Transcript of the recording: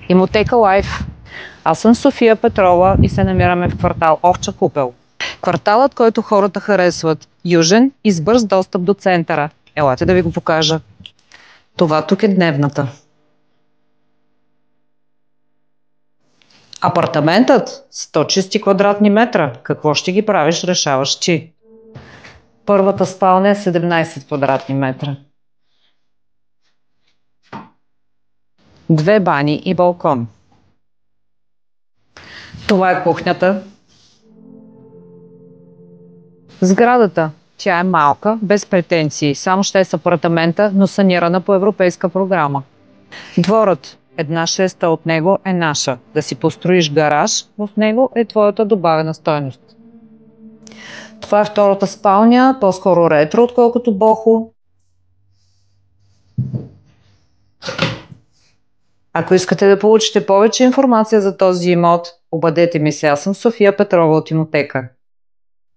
Имотека Лайф. Аз съм София Петрова и се намираме в квартал Овча купел. Кварталът, който хората харесват. Южен и с бърз достъп до центъра. Елате да ви го покажа. Това тук е дневната. Апартаментът 100 чисти квадратни метра. Какво ще ги правиш, решаваш ти. Първата спалня е 17 квадратни метра. 2 бани и балкон. Това е кухнята. Сградата. Тя е малка, без претенции, само ще е с апартамента, но санирана по европейска програма. Дворът. 1/6 от него е наша. Да си построиш гараж, в него е твоята добавена стойност. Това е втората спалня, по-скоро ретро, отколкото бохо. Ако искате да получите повече информация за този имот, обадете ми се, аз съм София Петрова от Имотека.